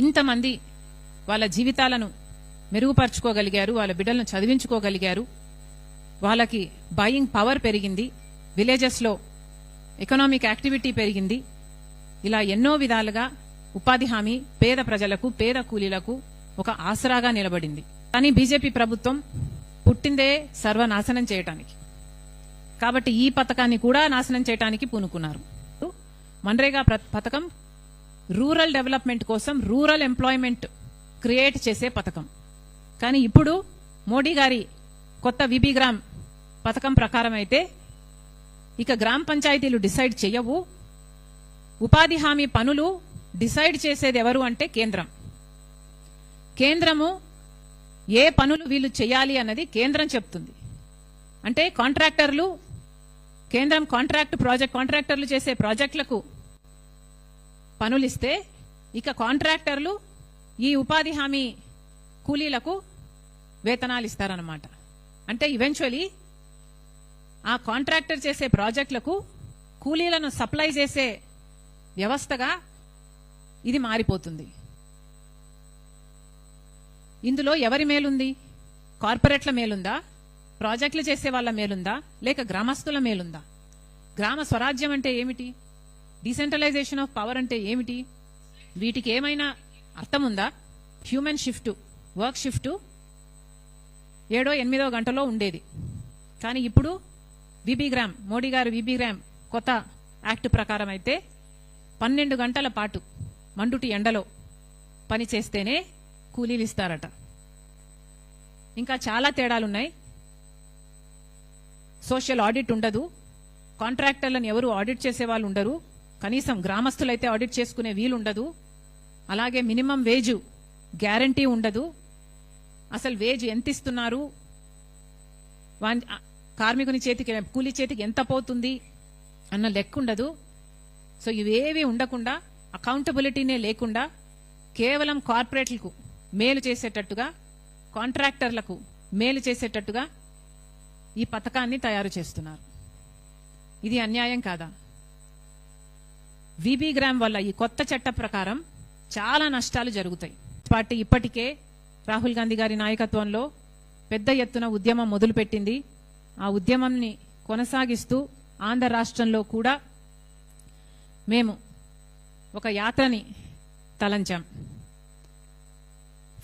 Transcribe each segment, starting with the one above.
ఇంతమంది వాళ్ళ జీవితాలను మెరుగుపరుచుకోగలిగారు, వాళ్ళ బిడ్డలను చదివించుకోగలిగారు, వాళ్ళకి బయింగ్ పవర్ పెరిగింది, విలేజెస్ లో ఎకనామిక్ యాక్టివిటీ పెరిగింది. ఇలా ఎన్నో విధాలుగా ఉపాధి హామీ పేద ప్రజలకు, పేద కూలీలకు ఒక ఆసరాగా నిలబడింది. కానీ బీజేపీ ప్రభుత్వం పుట్టిందే సర్వనాశనం చేయటానికి, కాబట్టి ఈ పథకాన్ని కూడా నాశనం చేయడానికి పూనుకున్నారు. మన్రేగా పథకం రూరల్ డెవలప్మెంట్ కోసం రూరల్ ఎంప్లాయ్మెంట్ క్రియేట్ చేసే పథకం. కానీ ఇప్పుడు మోడీ గారి కొత్త విబి గ్రామ్ పథకం ప్రకారం అయితే ఇక గ్రామ పంచాయతీలు డిసైడ్ చేయవు, ఉపాధి హామీ పనులు డిసైడ్ చేసేది ఎవరు అంటే కేంద్రం. కేంద్రము ఏ పనులు వీళ్ళు చేయాలి అన్నది కేంద్రం చెప్తుంది. అంటే కాంట్రాక్టర్లు, కేంద్రం కాంట్రాక్టర్లు చేసే ప్రాజెక్టులకు పనులిస్తే ఇక కాంట్రాక్టర్లు ఈ ఉపాధి హామీ కూలీలకు వేతనాలు ఇస్తారన్నమాట. అంటే ఈవెన్చువలీ ఆ కాంట్రాక్టర్ చేసే ప్రాజెక్టులకు కూలీలను సప్లై చేసే వ్యవస్థగా ఇది మారిపోతుంది. ఇందులో ఎవరి మేలుంది? కార్పొరేట్ల మేలుందా, ప్రాజెక్టులు చేసే వాళ్ళ మేలుందా, లేక గ్రామస్తుల మేలుందా? గ్రామ స్వరాజ్యం అంటే ఏమిటి? డీసెంట్రలైజేషన్ ఆఫ్ పవర్ అంటే ఏమిటి? వీటికి ఏమైనా అర్థం ఉందా? హ్యూమన్ షిఫ్ట్, వర్క్ షిఫ్ట్ 7-8 గంటలో ఉండేది. కానీ ఇప్పుడు విబి గ్రామ్, మోడీ గారు విబి గ్రామ్ కొత్త యాక్ట్ ప్రకారం అయితే 12 గంటల పాటు మండుటి ఎండలో పని చేస్తేనే కూలీలు ఇస్తారట. ఇంకా చాలా తేడాలున్నాయి. సోషల్ ఆడిట్ ఉండదు, కాంట్రాక్టర్లను ఎవరు ఆడిట్ చేసే వాళ్ళు ఉండరు, కనీసం గ్రామస్తులైతే ఆడిట్ చేసుకునే వీలు ఉండదు. అలాగే మినిమం వేజ్ గ్యారంటీ ఉండదు, అసలు వేజ్ ఎంత ఇస్తున్నారు, కార్మికుని చేతికి, కూలీ చేతికి ఎంత పోతుంది అన్న లెక్క ఉండదు. సో ఇవేవి ఉండకుండా, అకౌంటబిలిటీనే లేకుండా కేవలం కార్పొరేట్లకు మేలు చేసేటట్టుగా, కాంట్రాక్టర్లకు మేలు చేసేటట్టుగా ఈ పథకాన్ని తయారు చేస్తున్నారు. ఇది అన్యాయం కాదా? విబి గ్రామ్ వల్ల, ఈ కొత్త చట్ట ప్రకారం చాలా నష్టాలు జరుగుతాయి. పార్టీ ఇప్పటికే రాహుల్ గాంధీ గారి నాయకత్వంలో పెద్ద ఎత్తున ఉద్యమం మొదలుపెట్టింది. ఆ ఉద్యమాన్ని కొనసాగిస్తూ ఆంధ్ర రాష్ట్రంలో కూడా మేము ఒక యాత్రని తలంచాం.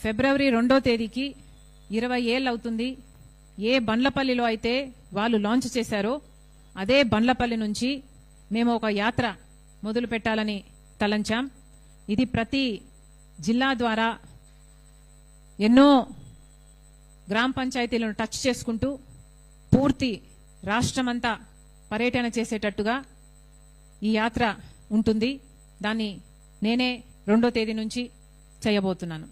ఫిబ్రవరి 2వ తేదీకి 20 ఏళ్ళు అవుతుంది. ఏ బండ్లపల్లిలో అయితే వాళ్ళు లాంచ్ చేశారో అదే బండ్లపల్లి నుంచి మేము ఒక యాత్ర మొదలు పెట్టాలని తలంచాం. ఇది ప్రతి జిల్లా ద్వారా ఎన్నో గ్రామ పంచాయతీలను టచ్ చేసుకుంటూ పూర్తి రాష్ట్రమంతా పర్యటన చేసేటట్టుగా ఈ యాత్ర ఉంటుంది. దాన్ని నేనే 2వ తేదీ నుంచి చేయబోతున్నాను.